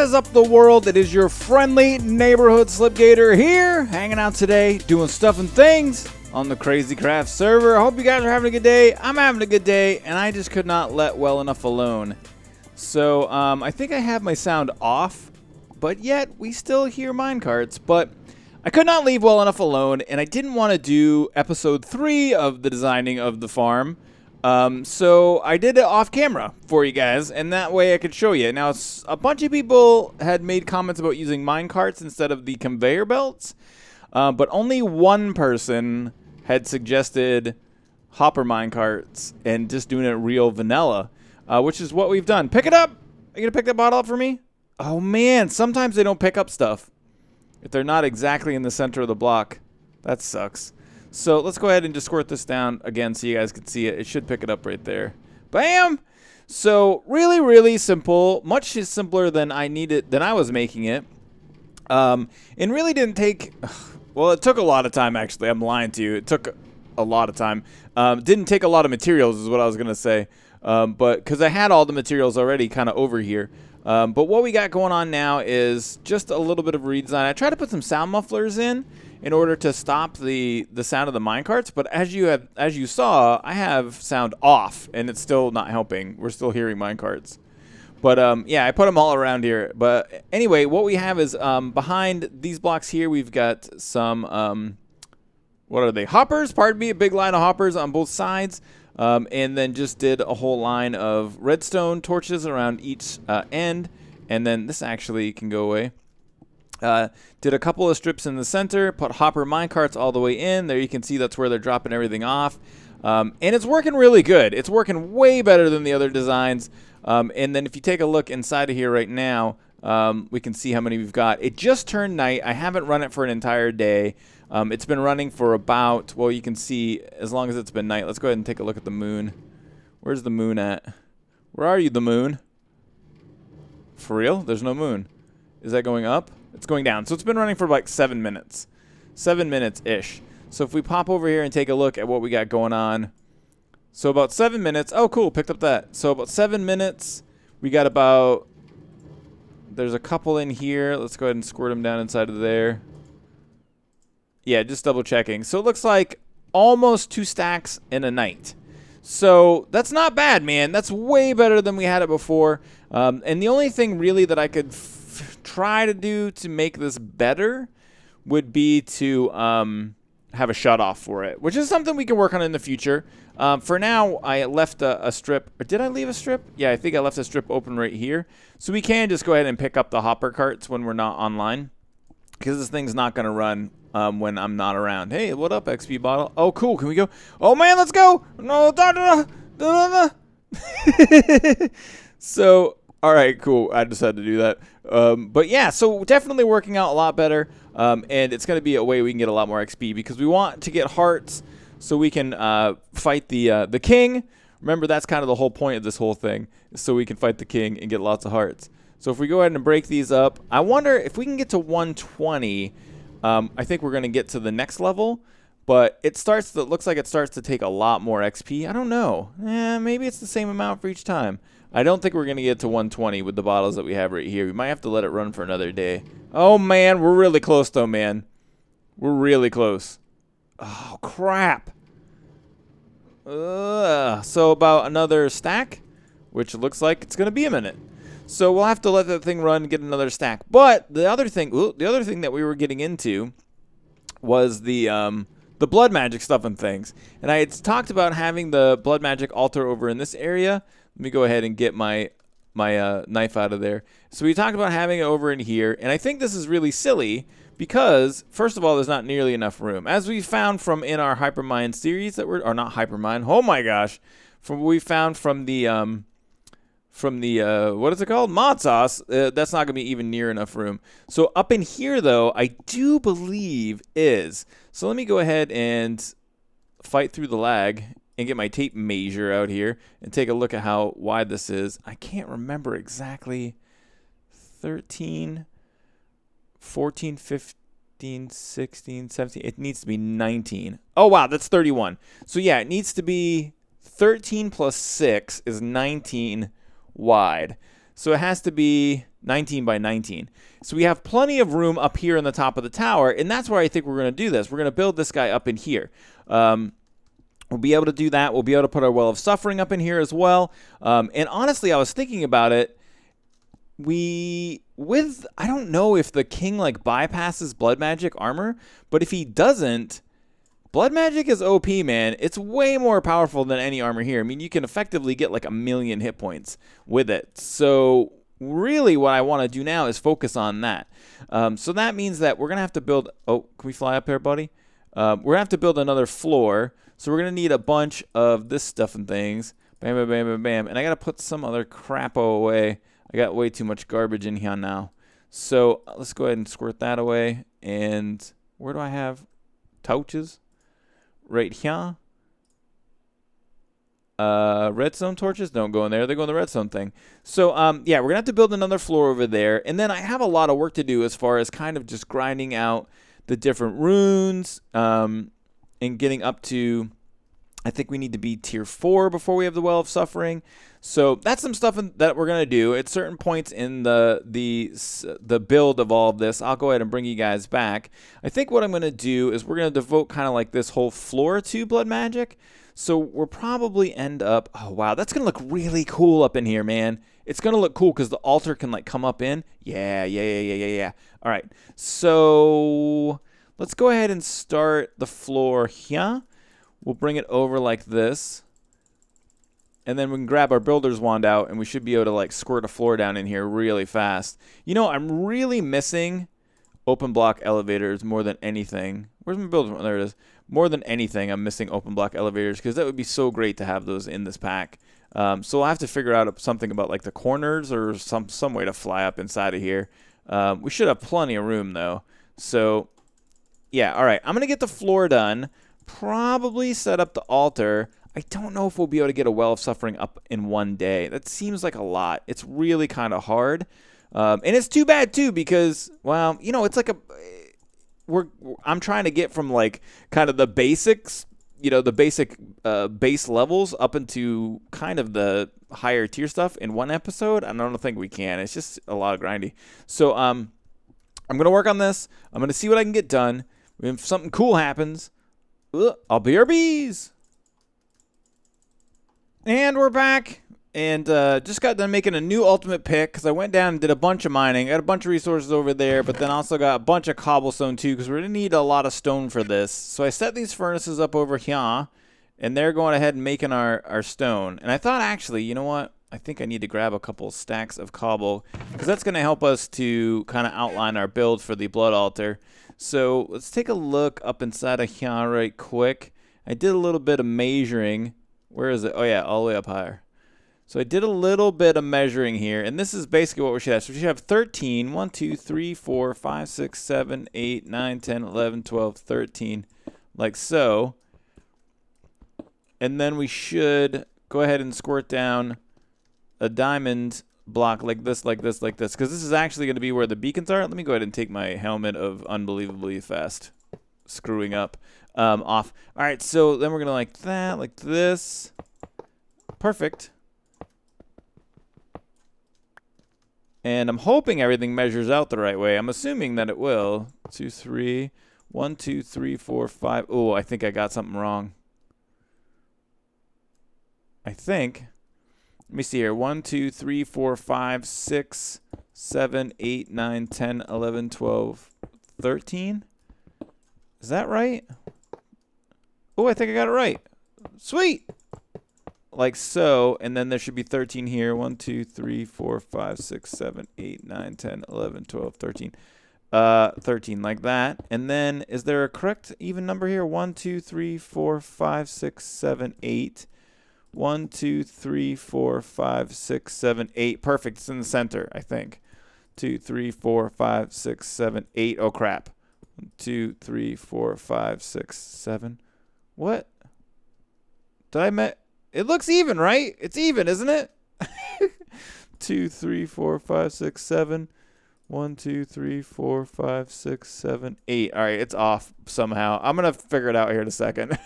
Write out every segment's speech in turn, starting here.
is up, the world? It is your friendly neighborhood Slipgator here, hanging out today, doing stuff and things on the Crazy Craft server. I hope you guys are having a good day. I'm having a good day, and I just could not let well enough alone. So I think I have my sound off, but yet we still hear minecarts. But I could not leave well enough alone, and I didn't want to do episode 3 of the designing of the farm. So I did it off camera for you guys, and that way I could show you. Now, a bunch of people had made comments about using minecarts instead of the conveyor belts, but only one person had suggested hopper minecarts and just doing it real vanilla, which is what we've done. Pick it up. Are you going to pick that bottle up for me? Oh, man. Sometimes they don't pick up stuff if they're not exactly in the center of the block. That sucks. So let's go ahead and just squirt this down again so you guys can see it. It should pick it up right there. Bam! So really, really simple. Much simpler than I was making it. And really didn't take... Well, it took a lot of time, actually. I'm lying to you. It took a lot of time. Didn't take a lot of materials is what I was going to say. But because I had all the materials already kind of over here. But what we got going on now is just a little bit of redesign. I tried to put some sound mufflers in order to stop the sound of the minecarts, but as you saw, I have sound off, and it's still not helping. We're still hearing minecarts. But yeah, I put them all around here. But anyway, what we have is behind these blocks here, we've got some what are they? Hoppers, pardon me, a big line of hoppers on both sides. And then just did a whole line of redstone torches around each end. And then this actually can go away. Did a couple of strips in the center, put hopper minecarts all the way in. There you can see that's where they're dropping everything off. And it's working really good. It's working way better than the other designs. And then if you take a look inside of here right now, we can see how many we've got. It just turned night. I haven't run it for an entire day. It's been running for about, well, you can see as long as it's been night. Let's go ahead and take a look at the moon. Where's the moon at? Where are you, the moon? For real? There's no moon. Is that going up? It's going down. So it's been running for like 7 minutes. 7 minutes-ish. So if we pop over here and take a look at what we got going on. So about 7 minutes. Oh, cool. Picked up that. So about 7 minutes. We got about... There's a couple in here. Let's go ahead and squirt them down inside of there. Yeah, just double checking. So it looks like almost 2 stacks in a night. So that's not bad, man. That's way better than we had it before. And the only thing really that I could try to do to make this better would be to have a shutoff for it, which is something we can work on in the future. For now, I left a strip. Or did I leave a strip? Yeah, I think I left a strip open right here. So we can just go ahead and pick up the hopper carts when we're not online, because this thing's not going to run when I'm not around. Hey, what up, XP bottle? Oh, cool. Can we go? Oh, man, let's go. No, So, all right, cool. I just had to do that. But yeah, so definitely working out a lot better. And it's going to be a way we can get a lot more XP, because we want to get hearts so we can fight the king. Remember, that's kind of the whole point of this whole thing, is so we can fight the king and get lots of hearts. So if we go ahead and break these up, I wonder if we can get to 120. I think we're going to get to the next level, but it looks like it starts to take a lot more XP. I don't know. Maybe it's the same amount for each time. I don't think we're going to get to 120 with the bottles that we have right here. We might have to let it run for another day. Oh, man, we're really close, though, man. We're really close. Oh, crap. So about another stack, which looks like it's going to be a minute. So we'll have to let that thing run and get another stack. But the other thing that we were getting into was the blood magic stuff and things. And I had talked about having the blood magic altar over in this area. Let me go ahead and get my knife out of there. So we talked about having it over in here, and I think this is really silly because, first of all, there's not nearly enough room. As we found from in our Hypermine series or not Hypermine, oh my gosh, from what we found from the what is it called? Mod sauce, that's not going to be even near enough room. So up in here, though, I do believe is. So let me go ahead and fight through the lag and get my tape measure out here and take a look at how wide this is. I can't remember exactly. 13, 14, 15, 16, 17. It needs to be 19. Oh, wow, that's 31. So, yeah, it needs to be 13 plus 6 is 19 wide. So it has to be 19 by 19. So we have plenty of room up here in the top of the tower, and that's where I think we're going to do this. We're going to build this guy up in here. We'll be able to do that. We'll be able to put our Well of Suffering up in here as well. And honestly, I was thinking about it. I don't know if the king like bypasses blood magic armor, but if he doesn't, blood magic is OP, man. It's way more powerful than any armor here. I mean, you can effectively get like 1,000,000 hit points with it. So really what I want to do now is focus on that. So that means that we're going to have to build... Oh, can we fly up here, buddy? We're going to have to build another floor. So we're going to need a bunch of this stuff and things. Bam, bam, bam, bam, bam. And I got to put some other crap away. I got way too much garbage in here now. So let's go ahead and squirt that away. And where do I have torches? Right here. Redstone torches don't go in there. They go in the redstone thing. So, yeah, we're going to have to build another floor over there. And then I have a lot of work to do as far as kind of just grinding out the different runes. And getting up to, I think we need to be tier 4 before we have the Well of Suffering. So that's some stuff that we're going to do at certain points in the build of all of this. I'll go ahead and bring you guys back. I think what I'm going to do is we're going to devote kind of like this whole floor to blood magic. So we'll probably end up, oh wow, that's going to look really cool up in here, man. It's going to look cool because the altar can like come up in. Yeah. All right, so... let's go ahead and start the floor here. We'll bring it over like this. And then we can grab our builder's wand out, and we should be able to like squirt a floor down in here really fast. You know, I'm really missing open block elevators more than anything. Where's my builder's wand? There it is. More than anything, I'm missing open block elevators because that would be so great to have those in this pack. So I'll have to figure out something about like the corners or some way to fly up inside of here. We should have plenty of room though. So... yeah, all right. I'm going to get the floor done. Probably set up the altar. I don't know if we'll be able to get a Well of Suffering up in one day. That seems like a lot. It's really kind of hard. And it's too bad, too, because, well, you know, it's like I'm trying to get from, like, kind of the basics, you know, the basic base levels up into kind of the higher tier stuff in one episode. I don't think we can. It's just a lot of grindy. So, I'm going to work on this. I'm going to see what I can get done. If something cool happens, I'll be your bees. And we're back. And just got done making a new ultimate pick because I went down and did a bunch of mining. Got a bunch of resources over there, but then also got a bunch of cobblestone too because we're going to need a lot of stone for this. So I set these furnaces up over here, and they're going ahead and making our stone. And I thought, actually, you know what? I think I need to grab a couple stacks of cobble because that's going to help us to kind of outline our build for the blood altar. So let's take a look up inside of here right quick. I did a little bit of measuring. Where is it? Oh, yeah, all the way up higher. So I did a little bit of measuring here, and this is basically what we should have. So we should have 13, 1, 2, 3, 4, 5, 6, 7, 8, 9, 10, 11, 12, 13, like so. And then we should go ahead and squirt down a diamond block like this, like this, like this, because this is actually going to be where the beacons are. Let me go ahead and take my helmet of unbelievably fast screwing up off. All right, so then we're going to like that, like this. Perfect. And I'm hoping everything measures out the right way. I'm assuming that it will. 2, 3, 1, 2, 3, 4, 5. Oh, I think I got something wrong. I think. Let me see here. 1, 2, 3, 4, 5, 6, 7, 8, 9, 10, 11, 12, 13. Is that right? Oh, I think I got it right. Sweet. Like so. And then there should be 13 here. 1, 2, 3, 4, 5, 6, 7, 8, 9, 10, 11, 12, 13. 13 like that. And then is there a correct even number here? 1, 2, 3, 4, 5, 6, 7, 8. 1, 2, 3, 4, 5, 6, 7, 8. Perfect. It's in the center, I think. 2, 3, 4, 5, 6, 7, 8. Oh, crap. 1, 2, 3, 4, 5, 6, 7. What? Did I met? It looks even, right? It's even, isn't it? 2, 3, 4, 5, 6, 7. 1, 2, 3, 4, 5, 6, 7, 8. All right, it's off somehow. I'm going to figure it out here in a second.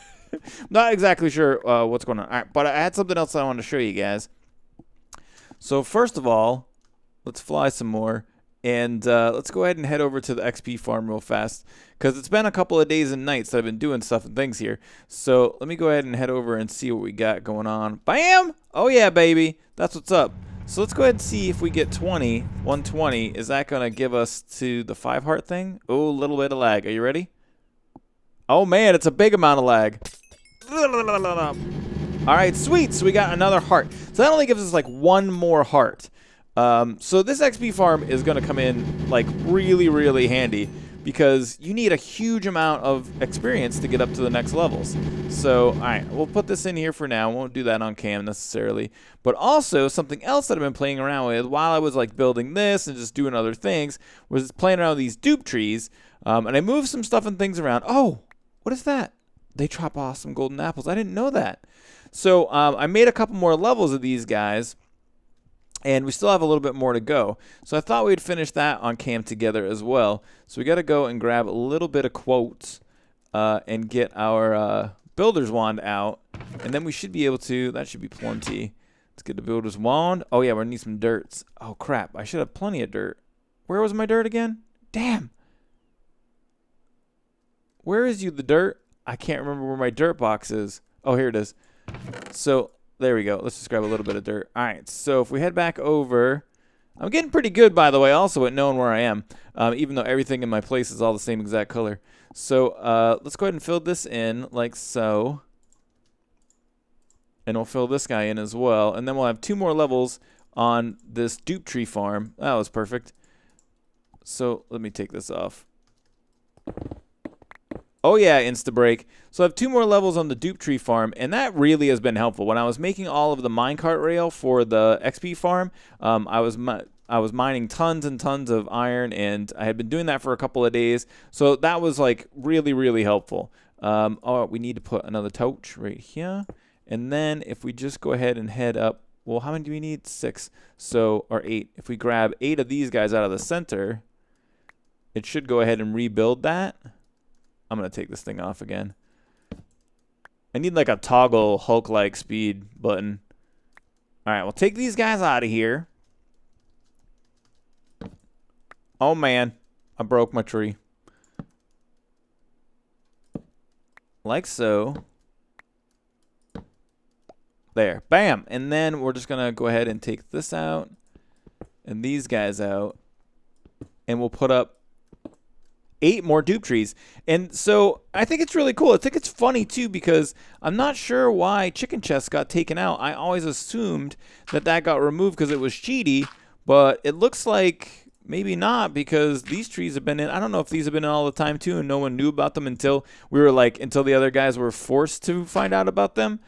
Not exactly sure what's going on. All right, but I had something else I wanted to show you guys. So first of all, Let's fly some more. And let's go ahead and head over to the XP farm real fast, because it's been a couple of days and nights that I've been doing stuff and things here. So let me go ahead and head over and see what we got going on. Bam! Oh yeah, baby. That's what's up. So let's go ahead and see if we get 120. Is that going to give us to the 5 heart thing? Oh, a little bit of lag. Are you ready? Oh man, it's a big amount of lag. All right, sweet. So we got another heart. So that only gives us like 1 more heart. So this XP farm is going to come in like really, really handy, because you need a huge amount of experience to get up to the next levels. So, all right, we'll put this in here for now. Won't do that on cam necessarily. But also, something else that I've been playing around with while I was like building this and just doing other things was playing around with these dupe trees. And I moved some stuff and things around. Oh, what is that? They drop awesome golden apples. I didn't know that. So I made a couple more levels of these guys, and we still have a little bit more to go. So I thought we'd finish that on cam together as well. So we got to go and grab a little bit of quotes and get our builder's wand out. And then we should be able to, that should be plenty. Let's get the builder's wand. Oh yeah, we're going to need some dirts. Oh crap, I should have plenty of dirt. Where was my dirt again? Damn. Where is the dirt? I can't remember where my dirt box is. Oh, here it is. So there we go. Let's just grab a little bit of dirt. All right, so if we head back over, I'm getting pretty good, by the way, also at knowing where I am, even though everything in my place is all the same exact color. So let's go ahead and fill this in like so. And we'll fill this guy in as well. And then we'll have 2 more levels on this dupe tree farm. That was perfect. So let me take this off. Oh yeah, insta-break. So I have 2 more levels on the dupe tree farm, and that really has been helpful. When I was making all of the minecart rail for the XP farm, I was mining tons and tons of iron, and I had been doing that for a couple of days. So that was like really, really helpful. Oh, we need to put another torch right here. And then if we just go ahead and head up, well, how many do we need? 6. So, or 8. If we grab 8 of these guys out of the center, it should go ahead and rebuild that. I'm going to take this thing off again. I need like a toggle Hulk-like speed button. All right, we'll take these guys out of here. Oh, man. I broke my tree. Like so. There. Bam. And then we're just going to go ahead and take this out and these guys out. And we'll put up 8 more dupe trees. And so I think it's really cool. I think it's funny too, because I'm not sure why chicken chests got taken out. I always assumed that that got removed because it was cheaty, but it looks like maybe not, because these trees have been in. I don't know if these have been in all the time too, and no one knew about them until until the other guys were forced to find out about them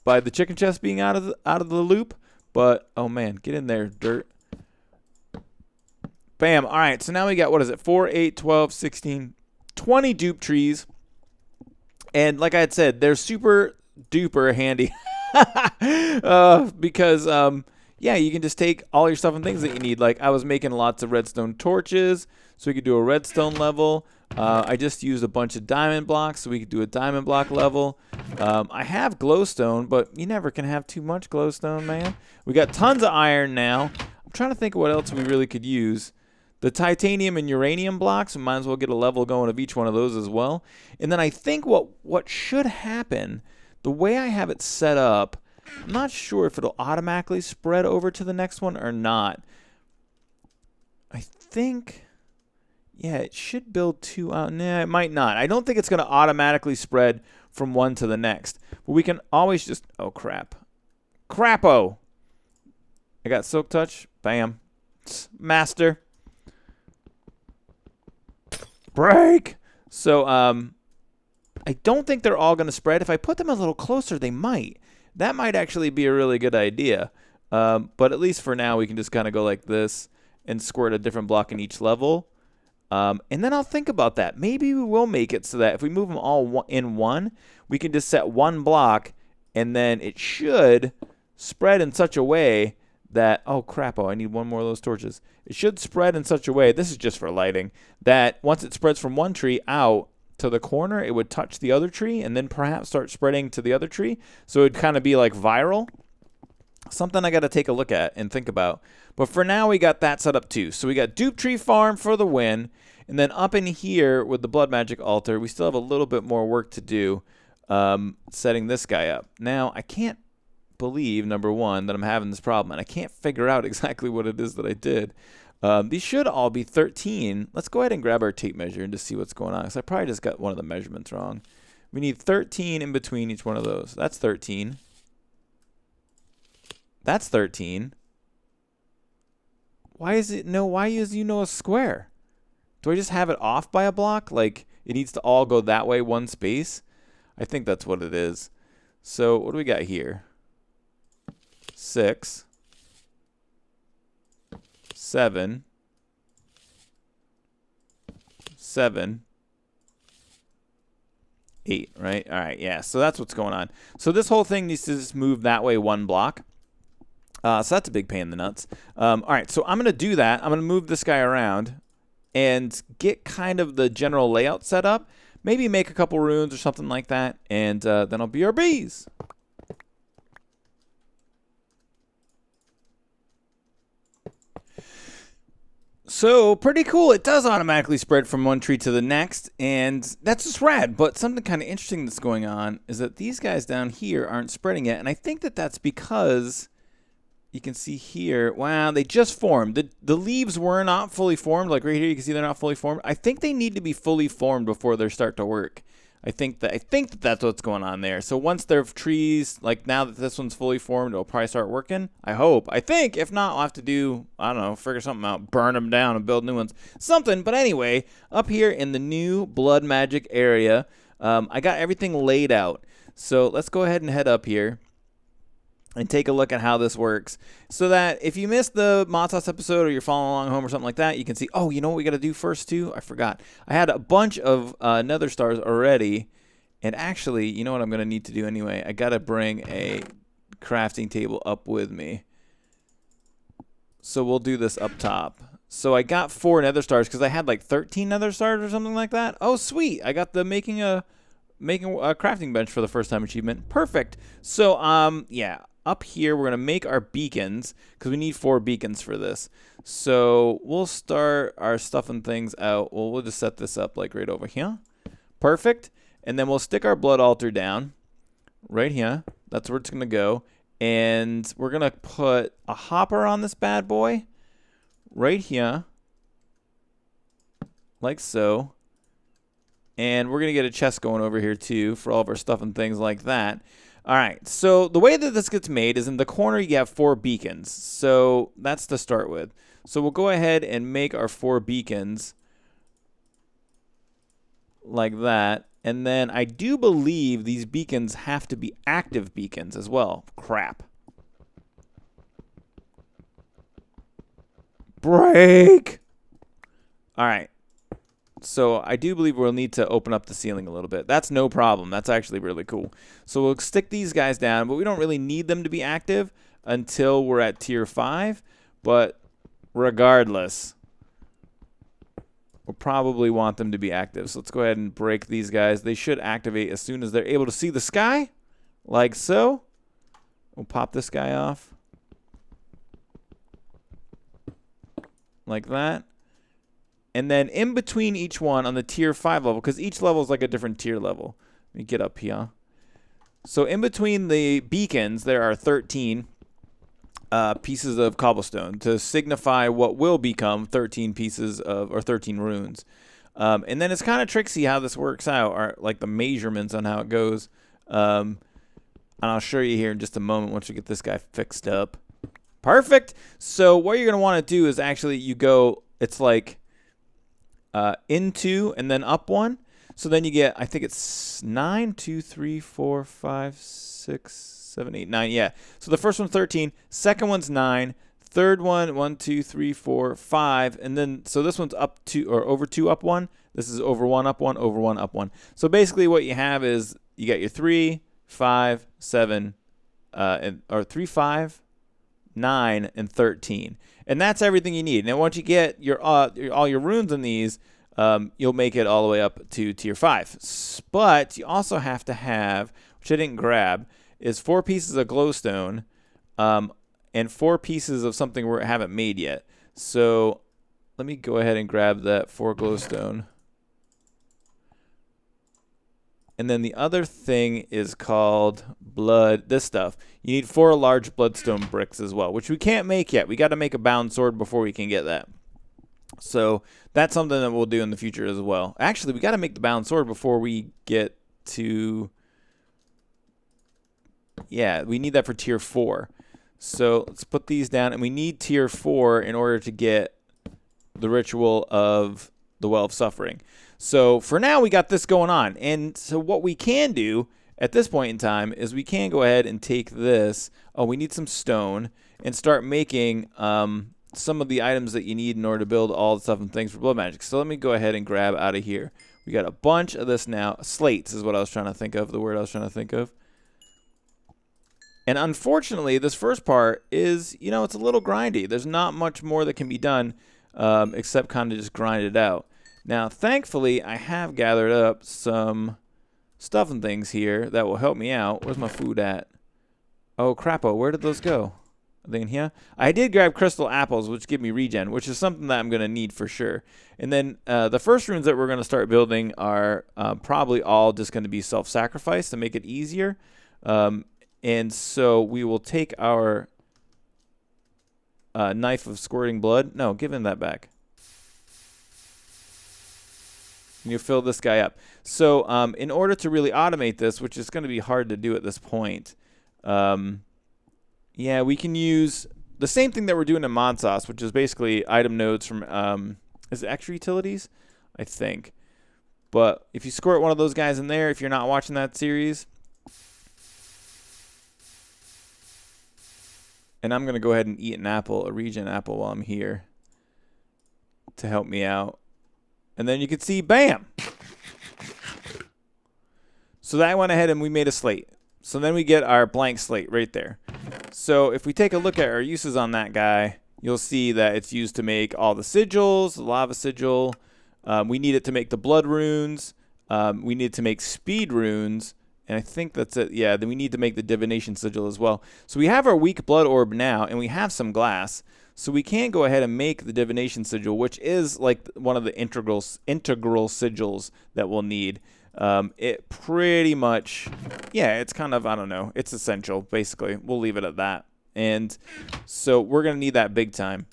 by the chicken chest being out of the loop. But oh man, get in there, dirt. Bam. All right, so now we got, what is it, 4, 8, 12, 16, 20 dupe trees. And like I had said, they're super duper handy because, yeah, you can just take all your stuff and things that you need. Like I was making lots of redstone torches, so we could do a redstone level. I just used a bunch of diamond blocks, so we could do a diamond block level. I have glowstone, but you never can have too much glowstone, man. We got tons of iron now. I'm trying to think of what else we really could use. The titanium and uranium blocks, we might as well get a level going of each one of those as well. And then I think what should happen, the way I have it set up, I'm not sure if it'll automatically spread over to the next one or not. I think, yeah, it should build 2 out. Nah, it might not. I don't think it's going to automatically spread from one to the next. But we can always just, oh crap. Crapo. I got silk touch. Bam. Master. Break. So I don't think they're all going to spread. If I put them a little closer, they might. That might actually be a really good idea. But at least for now, we can just kind of go like this and squirt a different block in each level. And then I'll think about that. Maybe we will make it so that if we move them all in one, we can just set 1 block, and then it should spread in such a way that, oh crap, I need 1 more of those torches. It should spread in such a way, this is just for lighting, that once it spreads from one tree out to the corner, it would touch the other tree and then perhaps start spreading to the other tree. So it would kind of be like viral. Something I got to take a look at and think about. But for now, we got that set up too. So we got Dupe Tree Farm for the win. And then up in here with the Blood Magic Altar, we still have a little bit more work to do setting this guy up. Now, I can't believe, number one, that I'm having this problem. And I can't figure out exactly what it is that I did. These should all be 13. Let's go ahead and grab our tape measure and just see what's going on. Because I probably just got one of the measurements wrong. We need 13 in between each one of those. That's 13. That's 13. Why is it why is a square? Do I just have it off by a block? Like it needs to all go that way, one space? I think that's what it is. So what do we got here? 6, 7, 7, 8, right? All right, yeah, so that's what's going on. So this whole thing needs to just move that way one block. So that's a big pain in the nuts. All right, so I'm going to do that. I'm going to move this guy around and get kind of the general layout set up. Maybe make a couple runes or something like that, and then I'll be our bees. So pretty cool. It does automatically spread from one tree to the next, and that's just rad. But something kind of interesting that's going on is that these guys down here aren't spreading yet, and I think that that's because you can see here, wow, they just formed. The leaves were not fully formed. Like right here, you can see they're not fully formed. I think they need to be fully formed before they start to work. I think that that's what's going on there. So once their trees, like now that this one's fully formed, it'll probably start working. I hope. I think. If not, I'll have to do, I don't know, figure something out, burn them down and build new ones. Something. But anyway, up here in the new blood magic area, I got everything laid out. So let's go ahead and head up here and take a look at how this works, so that if you missed the Mod Sauce episode or you're following along home or something like that, you can see, oh, you know what we got to do first too? I forgot. I had a bunch of nether stars already, and actually, you know what I'm going to need to do anyway? I got to bring a crafting table up with me. So we'll do this up top. So I got 4 nether stars because I had like 13 nether stars or something like that. Oh, sweet. I got the making a crafting bench for the first time achievement. Perfect. So, yeah. Up here, we're going to make our beacons because we need 4 beacons for this. So we'll start our stuff and things out. Well, we'll just set this up like right over here. Perfect. And then we'll stick our blood altar down right here. That's where it's going to go. And we're going to put a hopper on this bad boy right here, like so. And we're going to get a chest going over here too for all of our stuff and things like that. All right, so the way that this gets made is in the corner you have 4 beacons. So that's to start with. So we'll go ahead and make our 4 beacons like that. And then I do believe these beacons have to be active beacons as well. Crap. Break! All right. So I do believe we'll need to open up the ceiling a little bit. That's no problem. That's actually really cool. So we'll stick these guys down, but we don't really need them to be active until we're at tier 5. But regardless, we'll probably want them to be active. So let's go ahead and break these guys. They should activate as soon as they're able to see the sky, like so. We'll pop this guy off like that. And then in between each one on the tier 5 level, because each level is like a different tier level. Let me get up here. So in between the beacons, there are 13 pieces of cobblestone to signify what will become 13 pieces of, or 13 runes. And then it's kind of tricksy how this works out, or like the measurements on how it goes. And I'll show you here in just a moment once we get this guy fixed up. Perfect. So what you're going to want to do is actually you go, it's like into and then up 1. So then you get, I think it's 9, 2, 3, 4, 5, 6, 7, 8, 9. Yeah. So the first one's 13. Second one's 9. Third one, 1, 2, 3, 4, 5. And then, so this one's up 2 or over 2, up 1. This is over 1, up 1, over 1, up 1. So basically what you have is you got your 3, 5, 7, or 3, 5, 9, and 13. And that's everything you need. Now once you get your all your runes in these, you'll make it all the way up to tier 5. But you also have to have, which I didn't grab, is 4 pieces of glowstone and 4 pieces of something we haven't made yet. So let me go ahead and grab that 4 glowstone. And then the other thing is called blood, this stuff. You need 4 large bloodstone bricks as well, which we can't make yet. We got to make a bound sword before we can get that. So that's something that we'll do in the future as well. Actually, we got to make the bound sword before we get to... Yeah, we need that for tier 4. So let's put these down, and we need tier 4 in order to get the ritual of the Well of Suffering. So for now, we got this going on. And so what we can do at this point in time is we can go ahead and take this. Oh, we need some stone, and start making some of the items that you need in order to build all the stuff and things for blood magic. So let me go ahead and grab out of here. We got a bunch of this now. Slates is what I was trying to think of, the word I was trying to think of. And unfortunately, this first part is, you know, it's a little grindy. There's not much more that can be done except kind of just grind it out. Now, thankfully, I have gathered up some stuff and things here that will help me out. Where's my food at? Oh, crapo, where did those go? Are they in here? I did grab crystal apples, which give me regen, which is something that I'm going to need for sure. And then the first runes that we're going to start building are probably all just going to be self-sacrifice to make it easier. And so we will take our knife of squirting blood. No, give him that back. And you fill this guy up. So in order to really automate this, which is going to be hard to do at this point, yeah, we can use the same thing that we're doing in Mod Sauce, which is basically item nodes from, is it extra utilities? I think. But if you squirt one of those guys in there, if you're not watching that series, and I'm going to go ahead and eat an apple, a regen apple, while I'm here to help me out. And then you can see, bam! So that went ahead and we made a slate. So then we get our blank slate right there. So if we take a look at our uses on that guy, you'll see that it's used to make all the sigils, the lava sigil. We need it to make the blood runes. We need to make speed runes. And I think that's it. Yeah, then we need to make the divination sigil as well. So we have our weak blood orb now, and we have some glass. So we can go ahead and make the divination sigil, which is like one of the integral sigils that we'll need. It pretty much, yeah, it's kind of, I don't know, it's essential, basically. We'll leave it at that. And so we're going to need that big time.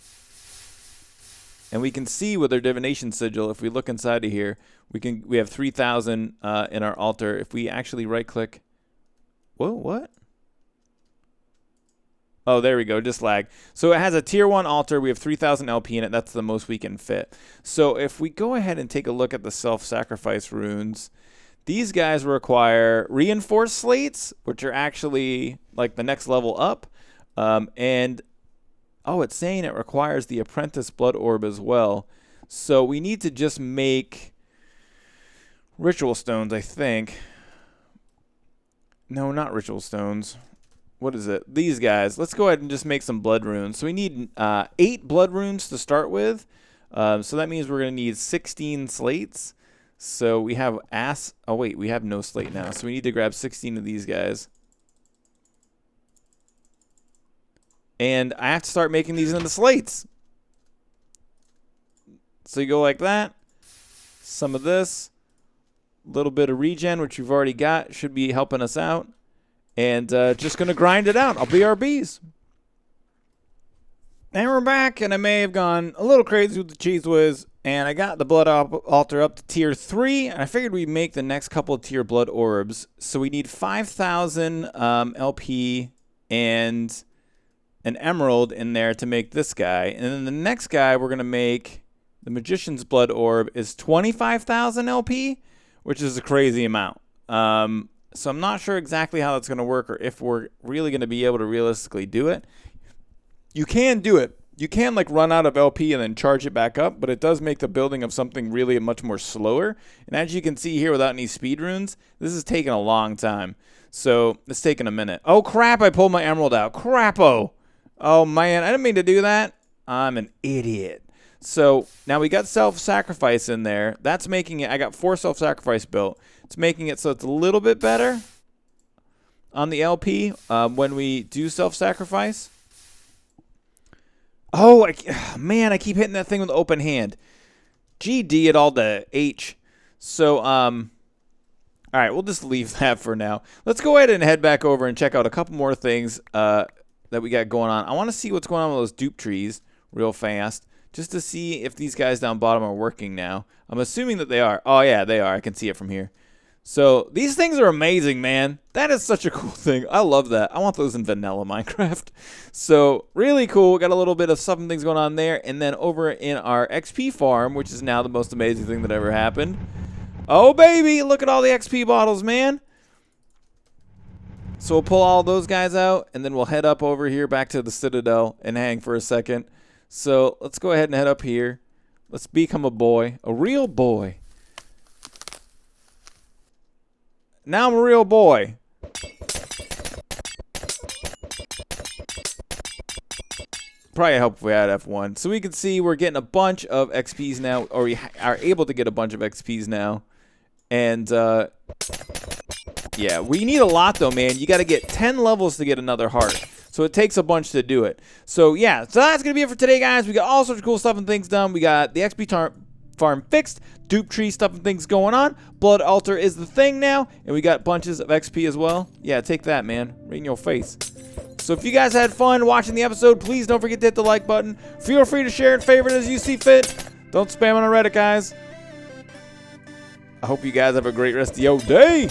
And we can see with our divination sigil, if we look inside of here, we have 3,000 in our altar. If we actually right click, whoa, what? Oh, there we go, just lag. So it has a tier 1 altar. We have 3,000 LP in it. That's the most we can fit. So if we go ahead and take a look at the self-sacrifice runes, these guys require reinforced slates, which are actually like the next level up. And, oh, it's saying it requires the apprentice blood orb as well. So we need to just make ritual stones, I think. No, not ritual stones. What is it? These guys. Let's go ahead and just make some blood runes. So we need 8 blood runes to start with. So that means we're going to need 16 slates. So we have oh, wait, we have no slate now. So we need to grab 16 of these guys. And I have to start making these into slates. So you go like that. Some of this. A little bit of regen, which we've already got. Should be helping us out. And just going to grind it out. I'll BRBs. And we're back, and I may have gone a little crazy with the cheese whiz. And I got the blood altar up to tier 3. And I figured we'd make the next couple of tier blood orbs. So we need 5,000 LP and an emerald in there to make this guy. And then the next guy we're going to make, the magician's blood orb, is 25,000 LP, which is a crazy amount. So I'm not sure exactly how that's going to work or if we're really going to be able to realistically do it. You can do it. You can like run out of LP and then charge it back up, but it does make the building of something really much more slower. And as you can see here without any speed runes, this is taking a long time. So it's taking a minute. Oh crap, I pulled my emerald out. Crapo. Oh man, I didn't mean to do that. I'm an idiot. So now we got self-sacrifice in there. That's making it, I got 4 self-sacrifice built. It's making it so it's a little bit better on the LP when we do self-sacrifice. Oh, man, I keep hitting that thing with open hand. GD it all to H. So, all right, we'll just leave that for now. Let's go ahead and head back over and check out a couple more things that we got going on. I want to see what's going on with those dupe trees real fast, just to see if these guys down bottom are working now. I'm assuming that they are. Oh, yeah, they are. I can see it from here. So these things are amazing, man. That is such a cool thing. I love that. I want those in vanilla Minecraft. So really cool. Got a little bit of some things going on there. And then over in our XP farm, which is now the most amazing thing that ever happened. Oh, baby. Look at all the XP bottles, man. So we'll pull all those guys out. And then we'll head up over here back to the Citadel and hang for a second. So let's go ahead and head up here. Let's become a boy. A real boy. Now I'm a real boy. Probably help if we had F1. So we can see we're getting a bunch of XPs now, or we are able to get a bunch of XPs now. And, yeah, we need a lot, though, man. You got to get 10 levels to get another heart. So it takes a bunch to do it. So, yeah, so that's going to be it for today, guys. We got all sorts of cool stuff and things done. We got the XP farm fixed, dupe tree stuff and things going on. Blood altar is the thing now, and we got bunches of XP as well. Yeah, take that, man, right in your face. So if you guys had fun watching the episode, please don't forget to hit the like button. Feel free to share and favorite as you see fit. Don't spam on Reddit, guys. I hope you guys have a great rest of your day.